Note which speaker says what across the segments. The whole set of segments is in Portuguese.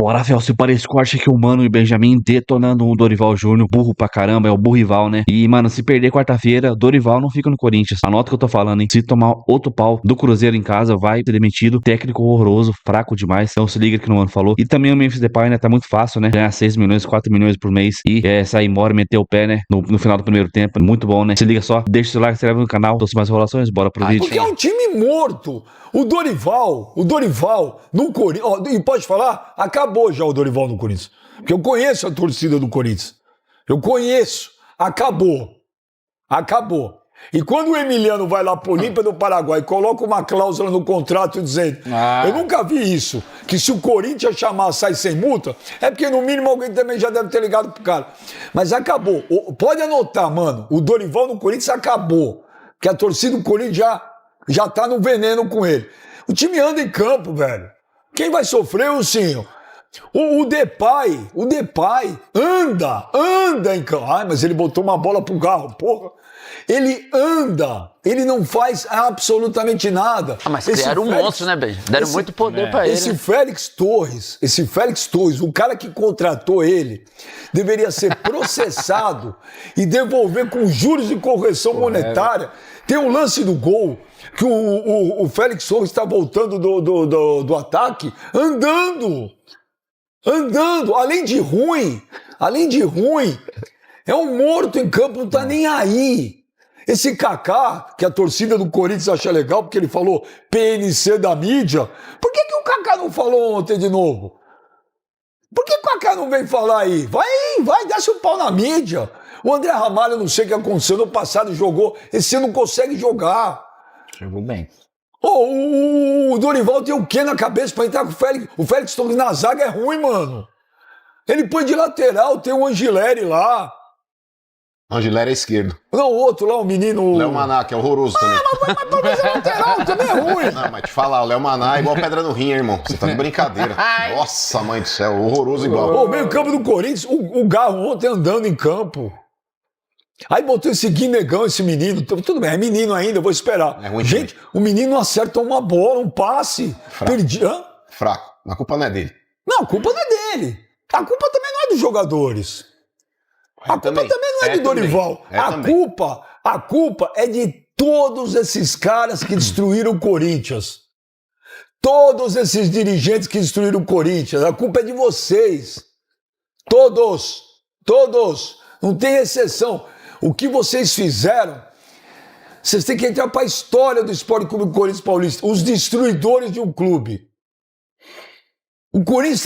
Speaker 1: Bora, Felso, para esse corte aqui, o Mano e o Benjamin detonando o Dorival Júnior, burro pra caramba, é o burrival, né? E, mano, se perder quarta-feira, Dorival não fica no Corinthians. Anota o que eu tô falando, hein? Se tomar outro pau do Cruzeiro em casa, vai ser demitido. Técnico horroroso, fraco demais. Então se liga que o Mano falou. E também o Memphis Depay, né? Tá muito fácil, né? Ganhar 6 milhões, 4 milhões por mês e sair embora, meter o pé, né? No final do primeiro tempo. Muito bom, né? Se liga só, deixa o seu like, se inscreve no canal. Trouxe mais enrolações, bora pro vídeo.
Speaker 2: Porque é um time morto. O Dorival no Corinthians. E pode falar? Acabou já o Dorival no Corinthians. Porque eu conheço a torcida do Corinthians. Eu conheço. Acabou. E quando o Emiliano vai lá pro Olímpia do Paraguai e coloca uma cláusula no contrato dizendo eu nunca vi isso, que se o Corinthians chamar sai sem multa, é porque no mínimo alguém também já deve ter ligado pro cara. Mas acabou. Pode anotar, mano, o Dorival no Corinthians acabou. Porque a torcida do Corinthians já tá no veneno com ele. O time anda em campo, velho. Quem vai sofrer é o Ursinho. O Depay anda em campo. Ai, mas ele botou uma bola pro carro, porra. Ele anda, ele não faz absolutamente nada.
Speaker 3: Mas criaram um monstro, né, Benja? Deram muito poder pra ele.
Speaker 2: Esse Félix Torres, o cara que contratou ele, deveria ser processado e devolver com juros de correção monetária. Tem um lance do gol que o Félix Torres está voltando do ataque andando. Além de ruim, é um morto em campo, não tá nem aí. Esse Kaká, que a torcida do Corinthians acha legal, porque ele falou PNC da mídia, por que o Kaká não falou ontem de novo? Por que o Kaká não vem falar aí? Vai, desce o pau na mídia. O André Ramalho, eu não sei o que aconteceu, no passado jogou, esse ano não consegue jogar.
Speaker 4: Jogou bem.
Speaker 2: O Dorival tem o quê na cabeça pra entrar com o Félix? O Félix Torres na zaga é ruim, mano. Ele põe de lateral, tem o Angileri lá.
Speaker 5: Angileri é esquerdo.
Speaker 2: Não, o outro lá, o menino...
Speaker 5: Léo Maná, que é horroroso também.
Speaker 2: Mas talvez é lateral, também é ruim.
Speaker 5: Não, mas te falar, o Léo Maná é igual pedra no rim, hein, irmão. Você tá de brincadeira. Nossa, mãe do céu, horroroso igual.
Speaker 2: O meio campo do Corinthians, o Garro ontem andando em campo. Aí botou esse Guinegão, esse menino. Tudo bem, é menino ainda, eu vou esperar.
Speaker 5: É ruim.
Speaker 2: Gente, o menino não acerta uma bola, um passe.
Speaker 5: Fraco. A culpa não é dele.
Speaker 2: Não, a culpa não é dele. A culpa também não é dos jogadores. A culpa também não é do Dorival. A culpa é de todos esses caras que destruíram o Corinthians. Todos esses dirigentes que destruíram o Corinthians. A culpa é de vocês. Todos. Não tem exceção. O que vocês fizeram, vocês têm que entrar para a história do Esporte Clube Corinthians Paulista. Os destruidores de um clube. O Corinthians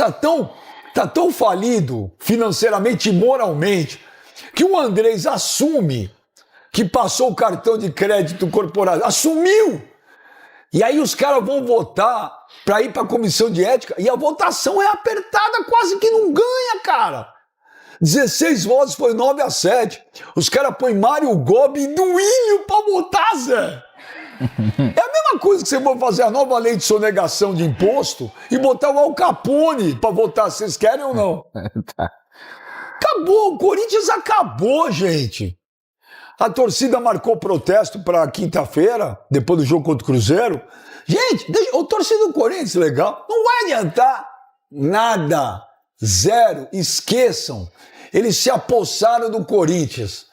Speaker 2: tá tão falido financeiramente e moralmente que o Andrés assume que passou o cartão de crédito corporativo. Assumiu! E aí os caras vão votar para ir para a comissão de ética e a votação é apertada, quase que não ganha, cara. 16 votos foi 9-7. Os caras põem Mário Gobi e Duílio para votar, Zé. É a mesma coisa que você for fazer a nova lei de sonegação de imposto e botar o Al Capone para votar. Vocês querem ou não?
Speaker 4: Tá.
Speaker 2: Acabou, o Corinthians acabou, gente. A torcida marcou protesto para quinta-feira, depois do jogo contra o Cruzeiro. Gente, o torcida do Corinthians, legal, não vai adiantar nada. Zero, esqueçam. Eles se apossaram do Corinthians.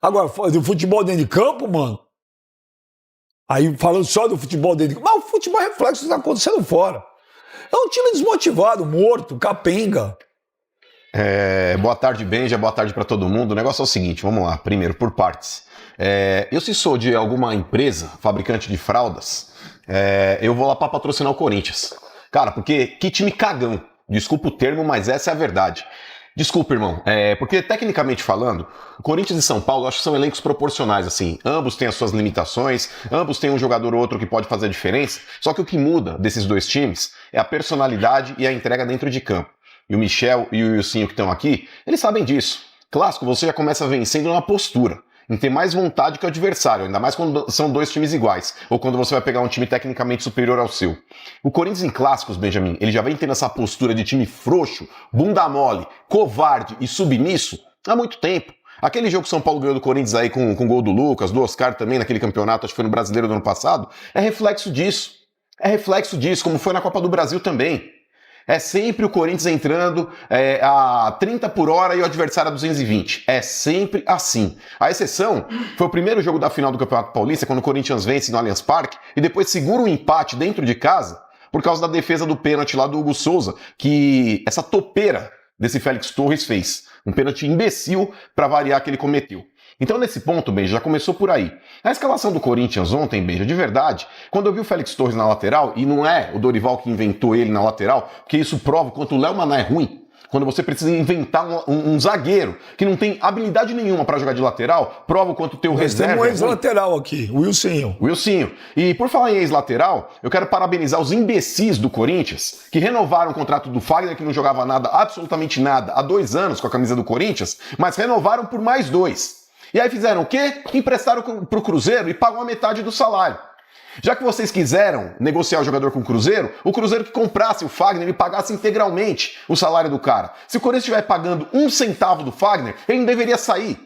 Speaker 2: Agora, do futebol dentro de campo, mano. Aí falando só do futebol dentro de campo. Mas o futebol é reflexo do que está acontecendo fora. É um time desmotivado, morto, capenga.
Speaker 5: Boa tarde, Benja, boa tarde para todo mundo. O negócio é o seguinte, vamos lá, primeiro, por partes. Eu se sou de alguma empresa, fabricante de fraldas, eu vou lá para patrocinar o Corinthians. Cara, porque que time cagão. Desculpa o termo, mas essa é a verdade. Desculpa, irmão, porque tecnicamente falando, o Corinthians e São Paulo acho que são elencos proporcionais, assim. Ambos têm as suas limitações, ambos têm um jogador ou outro que pode fazer a diferença, só que o que muda desses dois times é a personalidade e a entrega dentro de campo. E o Michel e o Wilsinho que estão aqui, eles sabem disso. Clássico, você já começa vencendo na postura, em ter mais vontade que o adversário, ainda mais quando são dois times iguais, ou quando você vai pegar um time tecnicamente superior ao seu. O Corinthians em clássicos, Benjamin, ele já vem tendo essa postura de time frouxo, bunda mole, covarde e submisso há muito tempo. Aquele jogo que São Paulo ganhou do Corinthians aí com o gol do Lucas, do Oscar também naquele campeonato, acho que foi no Brasileiro do ano passado, é reflexo disso. É reflexo disso, como foi na Copa do Brasil também. É sempre o Corinthians entrando a 30 por hora e o adversário a 220. É sempre assim. A exceção foi o primeiro jogo da final do Campeonato Paulista, quando o Corinthians vence no Allianz Parque e depois segura um empate dentro de casa por causa da defesa do pênalti lá do Hugo Souza, que essa topeira desse Félix Torres fez. Um pênalti imbecil para variar que ele cometeu. Então, nesse ponto, Benja, já começou por aí. A escalação do Corinthians ontem, Benja, de verdade, quando eu vi o Félix Torres na lateral, e não é o Dorival que inventou ele na lateral, porque isso prova o quanto o Léo Maná é ruim, quando você precisa inventar um zagueiro que não tem habilidade nenhuma para jogar de lateral, prova o quanto o teu reserva.
Speaker 2: Temos um ex-lateral aqui, o Wilsinho.
Speaker 5: Wilsinho. E por falar em ex-lateral, eu quero parabenizar os imbecis do Corinthians, que renovaram o contrato do Fagner, que não jogava nada, absolutamente nada, há 2 anos com a camisa do Corinthians, mas renovaram por mais 2. E aí fizeram o quê? Emprestaram pro Cruzeiro e pagam a metade do salário. Já que vocês quiseram negociar o jogador com o Cruzeiro que comprasse o Fagner e pagasse integralmente o salário do cara. Se o Corinthians estiver pagando 1 centavo do Fagner, ele não deveria sair.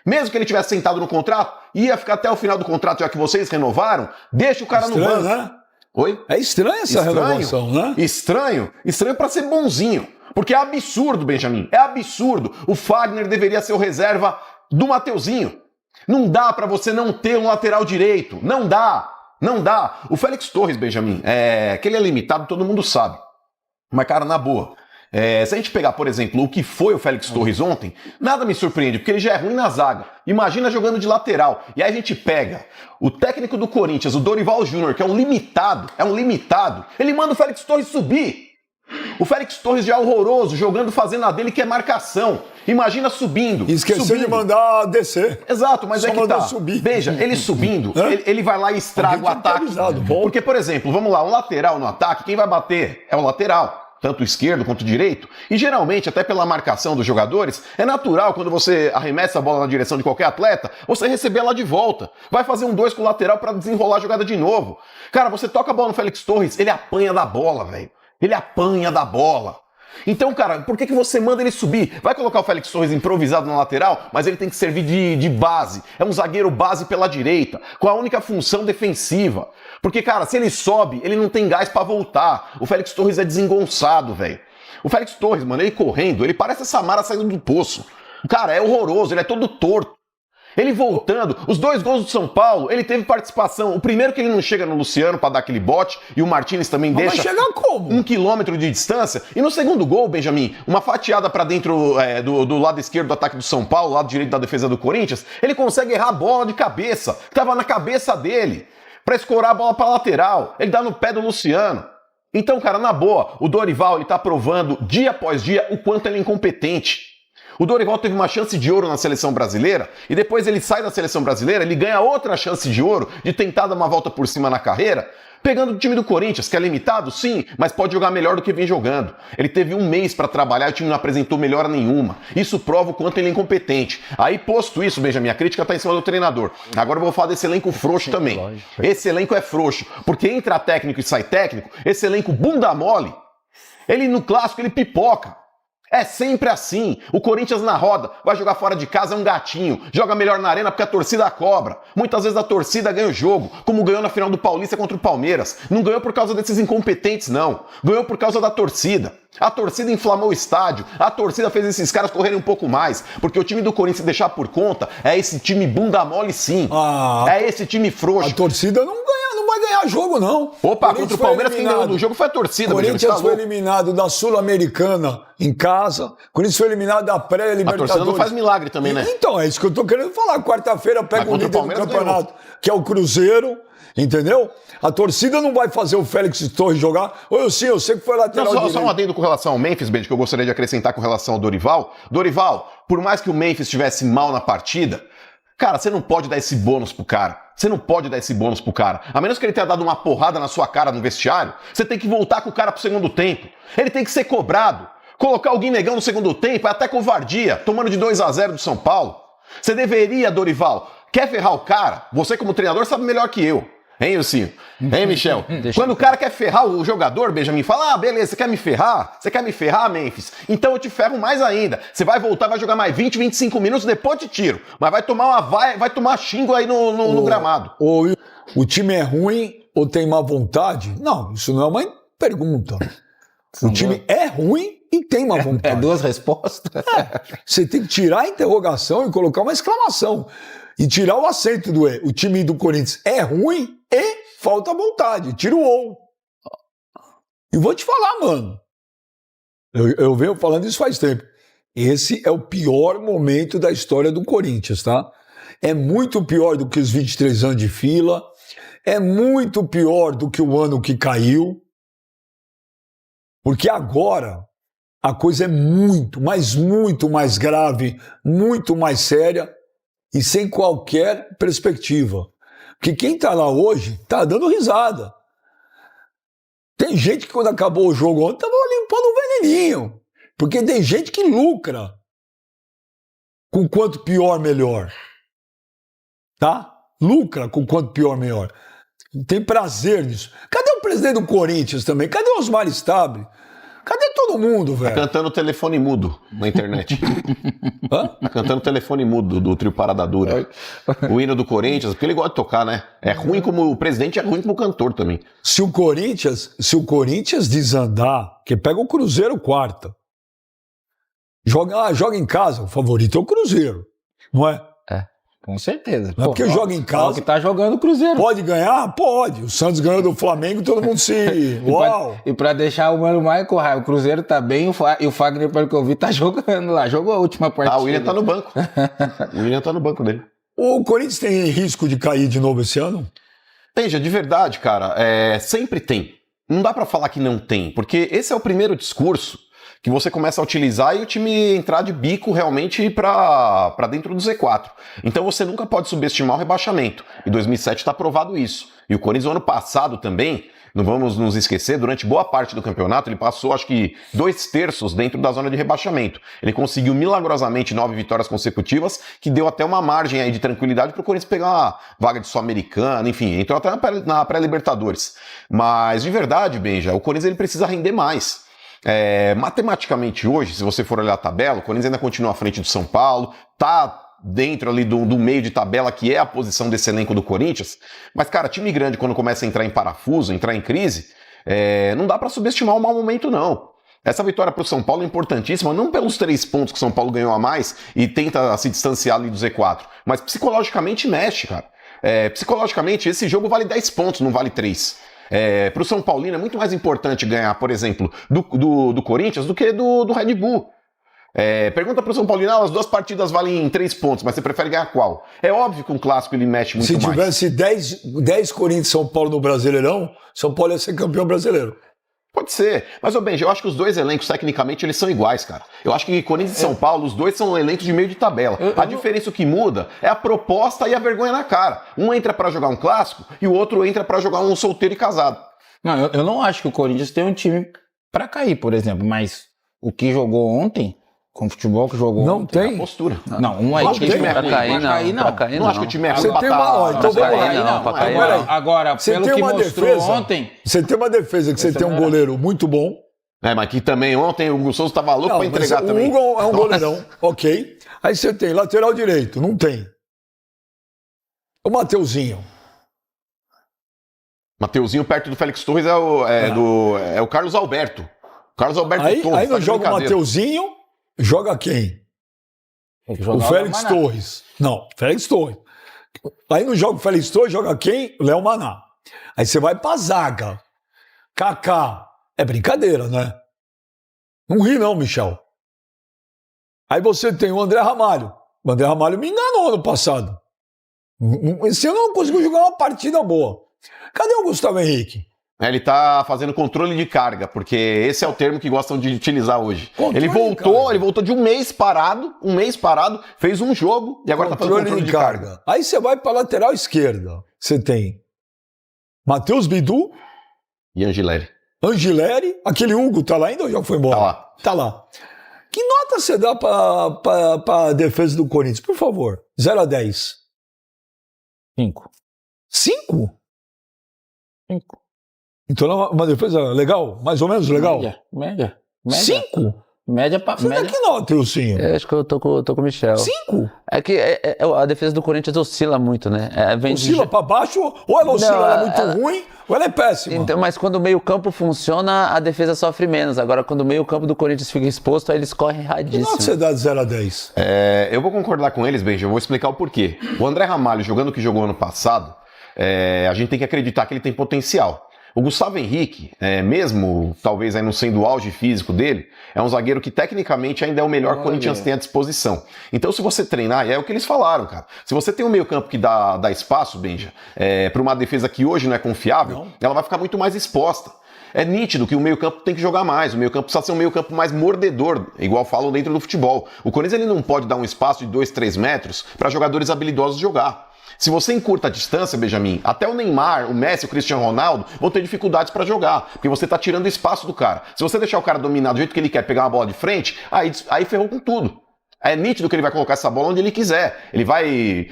Speaker 5: Mesmo que ele tivesse sentado no contrato, ia ficar até o final do contrato, já que vocês renovaram, deixa o cara
Speaker 2: estranho,
Speaker 5: no banco.
Speaker 2: Né?
Speaker 5: Oi?
Speaker 2: É estranha essa renovação, né?
Speaker 5: Estranho pra ser bonzinho. Porque é absurdo, Benjamin. É absurdo. O Fagner deveria ser o reserva do Mateuzinho. Não dá pra você não ter um lateral direito. Não dá. Não dá. O Félix Torres, Benjamin, que ele é limitado, todo mundo sabe. Mas, cara, na boa, se a gente pegar, por exemplo, o que foi o Félix Torres ontem, nada me surpreende, porque ele já é ruim na zaga. Imagina jogando de lateral. E aí a gente pega o técnico do Corinthians, o Dorival Júnior, que é um limitado, ele manda o Félix Torres subir. O Félix Torres já é horroroso, jogando, fazendo a dele, que é marcação. Imagina subindo.
Speaker 2: Esqueceu de mandar descer.
Speaker 5: Exato, mas
Speaker 2: só
Speaker 5: é que tá.
Speaker 2: Subir.
Speaker 5: Veja, ele subindo, ele vai lá e estraga o ataque. Porque, por exemplo, vamos lá, um lateral no ataque, quem vai bater é o lateral. Tanto o esquerdo quanto o direito. E geralmente, até pela marcação dos jogadores, é natural quando você arremessa a bola na direção de qualquer atleta, você receber ela de volta. Vai fazer um 2 com o lateral para desenrolar a jogada de novo. Cara, você toca a bola no Félix Torres, ele apanha da bola, velho. Ele apanha da bola. Então, cara, por que você manda ele subir? Vai colocar o Félix Torres improvisado na lateral, mas ele tem que servir de base. É um zagueiro base pela direita, com a única função defensiva. Porque, cara, se ele sobe, ele não tem gás pra voltar. O Félix Torres é desengonçado, velho. O Félix Torres, mano, ele correndo, ele parece a Samara saindo do poço. O cara é horroroso, ele é todo torto. Ele voltando, os 2 gols do São Paulo, ele teve participação. O primeiro que ele não chega no Luciano pra dar aquele bote, e o Martínez também deixa.
Speaker 2: Mas chegar como?
Speaker 5: 1 quilômetro de distância. E no segundo gol, Benjamin, uma fatiada pra dentro do lado esquerdo do ataque do São Paulo, lado direito da defesa do Corinthians, ele consegue errar a bola de cabeça, que tava na cabeça dele, pra escorar a bola pra lateral. Ele dá no pé do Luciano. Então, cara, na boa, o Dorival, ele tá provando dia após dia o quanto ele é incompetente. O Dorival teve uma chance de ouro na seleção brasileira e depois ele sai da seleção brasileira, ele ganha outra chance de ouro de tentar dar uma volta por cima na carreira, pegando o time do Corinthians, que é limitado, sim, mas pode jogar melhor do que vem jogando. Ele teve 1 mês para trabalhar e o time não apresentou melhora nenhuma. Isso prova o quanto ele é incompetente. Aí, posto isso, Benjamin, a crítica tá em cima do treinador. Agora eu vou falar desse elenco frouxo também. Esse elenco é frouxo, porque entra técnico e sai técnico, esse elenco bunda mole, ele no clássico, ele pipoca. É sempre assim. O Corinthians na roda, vai jogar fora de casa, é um gatinho. Joga melhor na arena porque a torcida cobra. Muitas vezes a torcida ganha o jogo, como ganhou na final do Paulista contra o Palmeiras. Não ganhou por causa desses incompetentes, não. Ganhou por causa da torcida. A torcida inflamou o estádio. A torcida fez esses caras correrem um pouco mais. Porque o time do Corinthians, se deixar por conta, é esse time bunda mole, sim. É esse time frouxo.
Speaker 2: A torcida não vai ganhar jogo, não.
Speaker 5: Opa, contra o Palmeiras, quem ganhou do jogo foi a torcida.
Speaker 2: O Corinthians foi eliminado da Sul-Americana em casa. O Corinthians foi eliminado da pré-Libertadores.
Speaker 5: A torcida não faz milagre também, né?
Speaker 2: Então, é isso que eu tô querendo falar. Quarta-feira pega o líder do campeonato, que é o Cruzeiro. Entendeu? A torcida não vai fazer o Félix Torres jogar. Ou eu sei que foi lateral direito.
Speaker 5: Só um adendo com relação ao Memphis, Benji, que eu gostaria de acrescentar com relação ao Dorival. Dorival, por mais que o Memphis estivesse mal na partida, cara, você não pode dar esse bônus pro cara. Você não pode dar esse bônus pro cara. A menos que ele tenha dado uma porrada na sua cara no vestiário, você tem que voltar com o cara pro segundo tempo. Ele tem que ser cobrado. Colocar o Guinegão no segundo tempo é até covardia, tomando de 2-0 do São Paulo. Você deveria, Dorival, quer ferrar o cara? Você como treinador sabe melhor que eu. Hein, Ilcinho? Hein, Michel? Quando o cara quer ferrar o jogador, Benjamin, fala, beleza, você quer me ferrar? Você quer me ferrar, Memphis? Então eu te ferro mais ainda. Você vai voltar, vai jogar mais 20, 25 minutos, depois te tiro. Mas vai tomar xingo aí no gramado.
Speaker 2: O time é ruim ou tem má vontade? Não, isso não é uma pergunta. O time é ruim e tem uma vontade.
Speaker 4: É duas respostas.
Speaker 2: Você tem que tirar a interrogação e colocar uma exclamação. E tirar o acento do E. O time do Corinthians é ruim e falta vontade. Tira o ou. E vou te falar, mano. Eu venho falando isso faz tempo. Esse é o pior momento da história do Corinthians, tá? É muito pior do que os 23 anos de fila. É muito pior do que o ano que caiu. Porque agora a coisa é muito, mas muito mais grave, muito mais séria e sem qualquer perspectiva. Porque quem tá lá hoje tá dando risada. Tem gente que quando acabou o jogo ontem tava limpando um veneninho. Porque tem gente que lucra com quanto pior, melhor. Tá? Lucra com quanto pior, melhor. Tem prazer nisso. Cadê o presidente do Corinthians também? Cadê o Osmar Stabile? Cadê todo mundo, velho?
Speaker 5: Tá cantando telefone mudo na internet.
Speaker 2: Hã?
Speaker 5: Tá cantando telefone mudo do trio Parada Dura. O hino do Corinthians, porque ele gosta de tocar, né? É ruim como o presidente, é ruim como cantor também.
Speaker 2: Se o Corinthians desandar, que pega o Cruzeiro quarta. Joga em casa, o favorito é o Cruzeiro, não é?
Speaker 4: Com certeza.
Speaker 2: Não é porque joga em casa.
Speaker 4: É o que tá jogando o Cruzeiro.
Speaker 2: Pode ganhar? Pode. O Santos ganhou do Flamengo, todo mundo se... Uau!
Speaker 4: E pra deixar o Mano Maia com raiva, o Cruzeiro tá bem e o Fagner, pelo que eu vi, tá jogando lá. Jogou a última partida.
Speaker 5: Ah, o William tá no banco. O William tá no banco dele.
Speaker 2: O Corinthians tem risco de cair de novo esse ano?
Speaker 5: Veja, de verdade, cara, sempre tem. Não dá pra falar que não tem, porque esse é o primeiro discurso que você começa a utilizar e o time entrar de bico realmente pra dentro do Z4. Então você nunca pode subestimar o rebaixamento. Em 2007 está provado isso. E o Corinthians, no ano passado também, não vamos nos esquecer, durante boa parte do campeonato, ele passou, acho que, 2/3 dentro da zona de rebaixamento. Ele conseguiu milagrosamente 9 vitórias consecutivas, que deu até uma margem aí de tranquilidade para o Corinthians pegar uma vaga de Sul-Americana, enfim, entrou até na pré-Libertadores. Mas, de verdade, Benja, o Corinthians ele precisa render mais. Matematicamente hoje, se você for olhar a tabela, o Corinthians ainda continua à frente do São Paulo, tá dentro ali do meio de tabela, que é a posição desse elenco do Corinthians, mas, cara, time grande quando começa a entrar em parafuso, entrar em crise, não dá pra subestimar o mau momento, não. Essa vitória pro São Paulo é importantíssima, não pelos 3 pontos que o São Paulo ganhou a mais e tenta se distanciar ali do Z4, mas psicologicamente mexe, cara. Psicologicamente, esse jogo vale 10 pontos, não vale 3. Para o São Paulino é muito mais importante ganhar, por exemplo, do Corinthians do que do Red Bull. Pergunta para o São Paulino, as 2 partidas valem 3 pontos, mas você prefere ganhar qual? É óbvio que um clássico ele mexe muito mais.
Speaker 2: Se tivesse 10 Corinthians e São Paulo no Brasileirão, São Paulo ia ser campeão brasileiro.
Speaker 5: Pode ser, mas, Benja, eu acho que os 2 elencos, tecnicamente, eles são iguais, cara. Eu acho que Corinthians e São Paulo, os 2 são elencos de meio de tabela. A diferença que muda é a proposta e a vergonha na cara. Um entra pra jogar um clássico e o outro entra pra jogar um solteiro e casado.
Speaker 4: Não, eu não acho que o Corinthians tem um time pra cair, por exemplo, mas o que jogou ontem, com o futebol que jogou
Speaker 2: não
Speaker 4: ontem...
Speaker 2: tem?
Speaker 5: A postura.
Speaker 4: Não, um é
Speaker 5: Acho que o time é
Speaker 3: Pra
Speaker 5: ruim.
Speaker 3: cair, não.
Speaker 4: Pra
Speaker 3: Pra cair,
Speaker 5: Não acho que o time é ruim
Speaker 2: Você
Speaker 5: pra
Speaker 2: tem uma... Ó, então
Speaker 3: pra
Speaker 2: vamos
Speaker 3: cair,
Speaker 2: lá.
Speaker 3: não, pra cair, não.
Speaker 4: Agora,
Speaker 2: Você
Speaker 4: pelo
Speaker 2: tem
Speaker 4: que
Speaker 2: uma
Speaker 4: mostrou
Speaker 2: defesa.
Speaker 4: ontem...
Speaker 2: Você tem uma defesa que você tem um goleiro muito bom.
Speaker 5: Mas que também ontem o Hugo Souza tava louco pra entregar
Speaker 2: mas
Speaker 5: também.
Speaker 2: O Hugo é um goleirão, ok. Aí você tem lateral direito, não tem. O Mateuzinho.
Speaker 5: Mateuzinho perto do Félix Torres é o Carlos Alberto. Carlos Alberto
Speaker 2: Aí
Speaker 5: Torres.
Speaker 2: não
Speaker 5: tá de
Speaker 2: joga o
Speaker 5: brincadeira.
Speaker 2: Mateuzinho, joga quem?
Speaker 4: Tem que
Speaker 2: O
Speaker 4: jogar
Speaker 2: Félix
Speaker 4: Maná.
Speaker 2: Torres. Não, Félix Torres. Aí não joga o Félix Torres, joga quem? Léo Maná. Aí você vai pra zaga. Kaká. É brincadeira, né? Não ri não, Michel. Aí você tem o André Ramalho. O André Ramalho me enganou ano passado. Esse ano não conseguiu jogar uma partida boa. Cadê o Gustavo Henrique?
Speaker 5: Ele tá fazendo controle de carga, porque esse é o termo que gostam de utilizar hoje.
Speaker 2: Controle
Speaker 5: Ele
Speaker 2: de
Speaker 5: voltou
Speaker 2: carga.
Speaker 5: de um mês parado, fez um jogo e agora tá fazendo controle de carga.
Speaker 2: Aí você vai pra lateral esquerda. Você tem Matheus Bidu,
Speaker 5: E Angileri.
Speaker 2: Angileri, aquele Hugo tá lá ainda ou já foi embora?
Speaker 5: Tá lá.
Speaker 2: Tá lá. Que nota você dá pra defesa do Corinthians, por favor? 0 a 10.
Speaker 4: 5.
Speaker 2: 5?
Speaker 4: 5.
Speaker 2: Então é uma defesa legal? Mais ou menos legal?
Speaker 4: Média.
Speaker 2: 5?
Speaker 4: Média pra
Speaker 2: Você
Speaker 4: média.
Speaker 2: dá que nota, Ilcinho?
Speaker 3: Acho que eu tô com o Michel.
Speaker 2: 5?
Speaker 3: É que a defesa do Corinthians oscila muito, né?
Speaker 2: Oscila pra baixo, ou ela oscila,
Speaker 3: Não,
Speaker 2: ela é muito ruim, ou ela é péssima.
Speaker 3: Então, mas quando o meio-campo funciona, a defesa sofre menos. Agora, quando o meio-campo do Corinthians fica exposto, aí eles correm
Speaker 2: Que nota
Speaker 3: radíssimo.
Speaker 2: você dá de 0 a 10?
Speaker 5: Eu vou concordar com eles, Benja, eu vou explicar o porquê. O André Ramalho, jogando o que jogou ano passado, a gente tem que acreditar que ele tem potencial. O Gustavo Henrique, mesmo talvez aí não sendo o auge físico dele, é um zagueiro que tecnicamente ainda é o melhor que o Corinthians tem à disposição. Então, se você treinar, e é o que eles falaram, cara, se você tem um meio campo que dá espaço, Benja, para uma defesa que hoje não é confiável, ela vai ficar muito mais exposta. É nítido que o meio-campo tem que jogar mais, o meio-campo precisa ser um meio-campo mais mordedor, igual falam dentro do futebol. O Corinthians ele não pode dar um espaço de 2, 3 metros para jogadores habilidosos jogar. Se você encurta a distância, Benjamin, até o Neymar, o Messi, o Cristiano Ronaldo vão ter dificuldades para jogar, porque você tá tirando espaço do cara. Se você deixar o cara dominar do jeito que ele quer, pegar uma bola de frente, aí ferrou com tudo. É nítido que ele vai colocar essa bola onde ele quiser. Ele vai,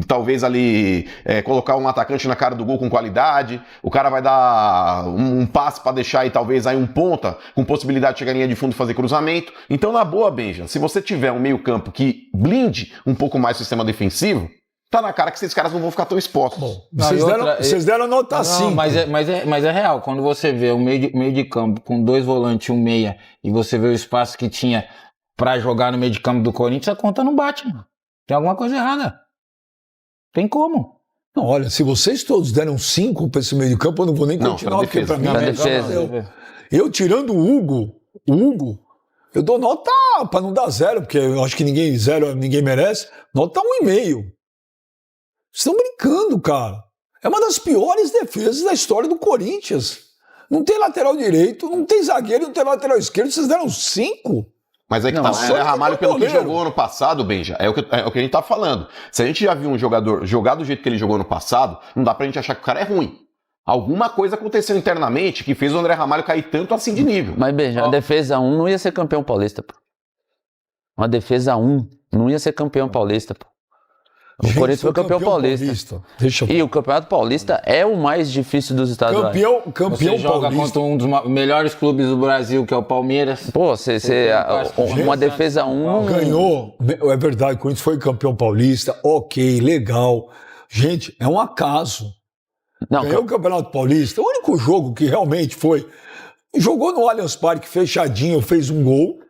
Speaker 5: talvez ali, colocar um atacante na cara do gol com qualidade. O cara vai dar um passe para deixar aí, talvez, aí um ponta com possibilidade de chegar em linha de fundo e fazer cruzamento. Então, na boa, Benja, se você tiver um meio campo que blinde um pouco mais o sistema defensivo, tá na cara que esses caras não vão ficar tão expostos.
Speaker 2: Bom, vocês deram nota 5.
Speaker 4: Mas é real. Quando você vê o meio de campo com 2 volantes e um meia, e você vê o espaço que tinha pra jogar no meio de campo do Corinthians, a conta não bate, mano. Tem alguma coisa errada. Tem como.
Speaker 2: Não, olha, se vocês todos deram 5 para esse meio de campo, eu não vou nem continuar, porque pra mim...
Speaker 3: Pra defesa.
Speaker 2: Eu tirando o Hugo, eu dou nota, para não dar 0, porque eu acho que ninguém merece, nota 1,5. Vocês estão brincando, cara. É uma das piores defesas da história do Corinthians. Não tem lateral direito, não tem zagueiro, não tem lateral esquerdo, vocês deram 5.
Speaker 5: Mas é que tá, o André Ramalho, pelo que jogou ano passado, Benja, é o que a gente tá falando. Se a gente já viu um jogador jogar do jeito que ele jogou ano passado, não dá pra gente achar que o cara é ruim. Alguma coisa aconteceu internamente que fez o André Ramalho cair tanto assim de nível.
Speaker 3: Mas, Benja, a defesa 1 não ia ser campeão paulista, pô. Uma defesa 1 não ia ser campeão paulista, pô. O Corinthians foi campeão paulista. E o Campeonato Paulista é o mais difícil dos estaduais.
Speaker 4: Campeão joga
Speaker 2: paulista.
Speaker 4: contra um dos melhores clubes do Brasil, que é o Palmeiras.
Speaker 3: Pô, uma defesa 1...
Speaker 2: Ganhou. É verdade, o Corinthians foi campeão paulista. Ok, legal. Gente, é um acaso. Ganhou o Campeonato Paulista. O único jogo que realmente foi... Jogou no Allianz Parque fechadinho, fez um gol.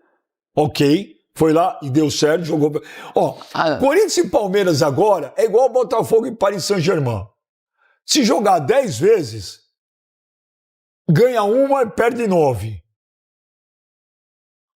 Speaker 2: Ok. Foi lá e deu certo, jogou... Corinthians e Palmeiras agora é igual Botafogo e Paris Saint-Germain. Se jogar 10 vezes, ganha uma e perde 9.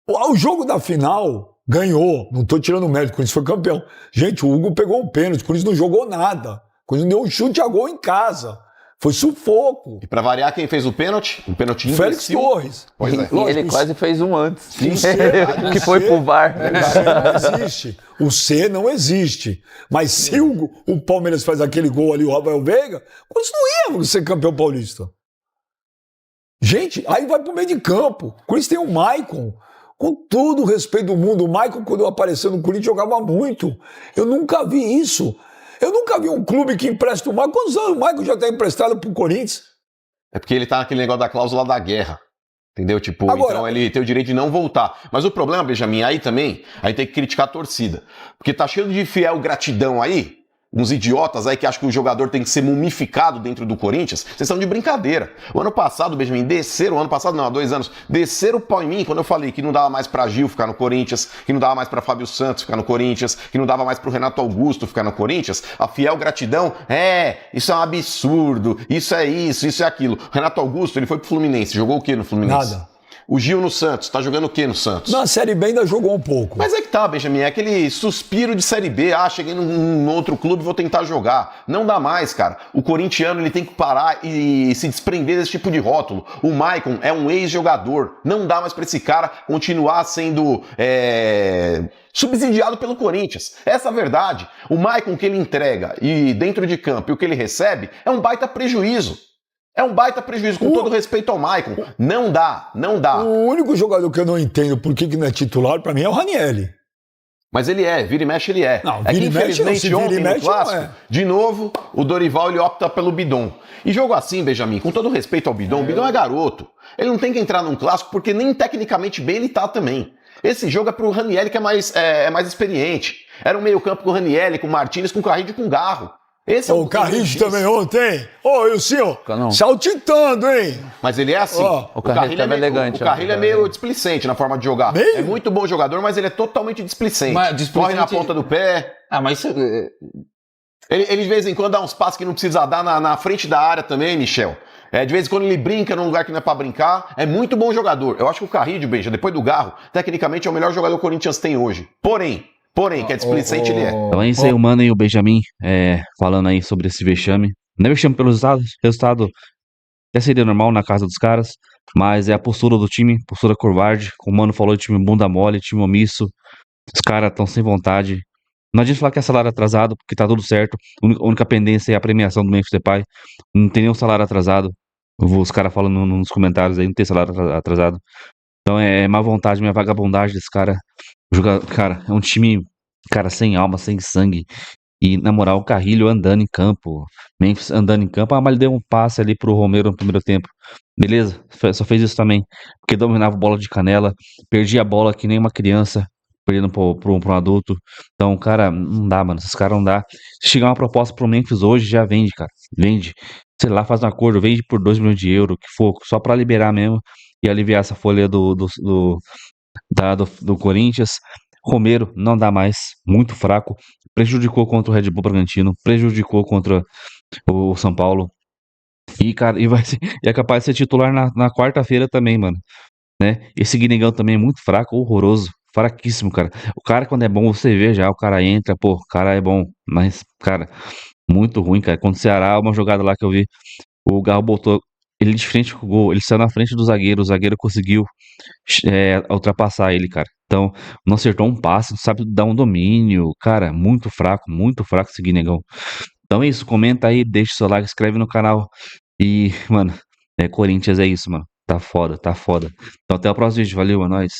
Speaker 2: O jogo da final ganhou. Não estou tirando mérito, o Corinthians foi campeão. Gente, o Hugo pegou um pênalti, o Corinthians não jogou nada. O Corinthians deu um chute a gol em casa. Foi sufoco.
Speaker 5: E pra variar, quem fez o pênalti? Um pênalti imbecil.
Speaker 2: Félix Torres.
Speaker 5: Pois é.
Speaker 3: E ele quase fez um antes.
Speaker 2: Que
Speaker 3: foi pro VAR.
Speaker 2: Não existe. O C não existe. Mas se o Palmeiras faz aquele gol ali, o Rafael Veiga, o Corinthians não ia ser campeão paulista. Gente, aí vai pro meio de campo. O Corinthians tem o Maicon. Com todo o respeito do mundo, o Maicon, quando apareceu no Corinthians, jogava muito. Eu nunca vi isso. Eu nunca vi um clube que empresta o Maicon. Quantos anos o Maicon já está emprestado pro Corinthians?
Speaker 5: É porque ele tá naquele negócio da cláusula da guerra. Entendeu? Tipo,
Speaker 2: Agora,
Speaker 5: então ele tem o direito de não voltar. Mas o problema, Benjamin, aí também, aí tem que criticar a torcida. Porque tá cheio de fiel gratidão aí, uns idiotas aí que acham que o jogador tem que ser mumificado dentro do Corinthians. Vocês estão de brincadeira. O ano passado, Benjamin, há 2 anos, desceram o pau em mim quando eu falei que não dava mais pra Gil ficar no Corinthians, que não dava mais pra Fábio Santos ficar no Corinthians, que não dava mais pro Renato Augusto ficar no Corinthians. A fiel gratidão, isso é um absurdo, isso é aquilo. O Renato Augusto, ele foi pro Fluminense, jogou o quê no Fluminense?
Speaker 2: Nada.
Speaker 5: O Gil no Santos, tá jogando o quê no Santos?
Speaker 2: Na Série B ainda jogou um pouco.
Speaker 5: Mas é que tá, Benjamin, é aquele suspiro de Série B, cheguei num outro clube, vou tentar jogar. Não dá mais, cara. O corintiano, ele tem que parar e se desprender desse tipo de rótulo. O Maicon é um ex-jogador. Não dá mais pra esse cara continuar sendo subsidiado pelo Corinthians. Essa é a verdade. O Maicon que ele entrega e dentro de campo e o que ele recebe é um baita prejuízo. É um baita prejuízo, com todo respeito ao Maicon. Não dá.
Speaker 2: O único jogador que eu não entendo por que não é titular, pra mim, é o Ranieri.
Speaker 5: Mas ele vira e mexe ele é.
Speaker 2: Não,
Speaker 5: é que
Speaker 2: vira e mexe não,
Speaker 5: infelizmente
Speaker 2: se vira e
Speaker 5: ontem no
Speaker 2: mexe,
Speaker 5: clássico,
Speaker 2: não é.
Speaker 5: de novo, o Dorival ele opta pelo Bidon. E jogo assim, Benjamin, com todo respeito ao Bidon, o Bidon é garoto. Ele não tem que entrar num clássico porque nem tecnicamente bem ele tá também. Esse jogo é pro Ranieri, que é mais experiente. Era um meio-campo com o Ranieri, com o Martínez, com o Carrillo e com o Garro. Esse
Speaker 2: o Carrillo também ontem. Ô, e o senhor?
Speaker 3: Não.
Speaker 2: Saltitando, hein?
Speaker 5: Mas ele é assim.
Speaker 3: O Carrillo é elegante.
Speaker 5: O Carrillo é meio displicente na forma de jogar.
Speaker 2: Meio?
Speaker 5: É muito bom jogador, mas ele é totalmente displicente. Corre na ponta do pé.
Speaker 4: Mas isso...
Speaker 5: Ele de vez em quando dá uns passos que não precisa dar na frente da área também, Michel. De vez em quando ele brinca num lugar que não é pra brincar. É muito bom jogador. Eu acho que o Carrillo, Benja, depois do Garro, tecnicamente é o melhor jogador que o Corinthians tem hoje. Porém, que é displicente, ele é.
Speaker 1: Então é isso aí, o Mano e o Benjamin falando aí sobre esse vexame. Não é vexame pelo resultado até seria normal na casa dos caras, mas é a postura do time, postura covarde. Como o Mano falou, time bunda mole, time omisso. Os caras estão sem vontade. Não adianta falar que é salário atrasado, porque tá tudo certo. A única pendência é a premiação do Memphis Depay. Não tem nenhum salário atrasado. Os caras falando nos comentários aí, não tem salário atrasado. Então é má vontade, minha vagabundagem desse cara. Cara, é um time, cara, sem alma, sem sangue. E, na moral, o Carrillo andando em campo. Memphis andando em campo. Mas ele deu um passe ali pro Romero no primeiro tempo. Beleza, só fez isso também. Porque dominava bola de canela. Perdia a bola que nem uma criança. Perdendo pra um adulto. Então, cara, não dá, mano. Esses caras não dá. Se chegar uma proposta pro Memphis hoje, já vende, cara. Vende. Sei lá, faz um acordo, vende por 2 milhões de euros, que for, só pra liberar mesmo e aliviar essa folha do Corinthians. Romero não dá mais, muito fraco. Prejudicou contra o Red Bull Bragantino, prejudicou contra o São Paulo. E, cara, é capaz de ser titular na quarta-feira também, mano. Né? Esse Guinegão também é muito fraco, horroroso. Fraquíssimo, cara. O cara, quando é bom, você vê já, o cara entra, pô, o cara é bom. Mas, cara, muito ruim, cara. Contra o Ceará, uma jogada lá que eu vi, o Garro botou ele de frente com o gol, ele saiu na frente do zagueiro, o zagueiro conseguiu ultrapassar ele, cara. Então, não acertou um passe, não sabe dar um domínio, cara, muito fraco esse Guinegão. Então é isso, comenta aí, deixa o seu like, inscreve no canal e, mano, Corinthians é isso, mano. Tá foda, tá foda. Então até o próximo vídeo, valeu, é nóis.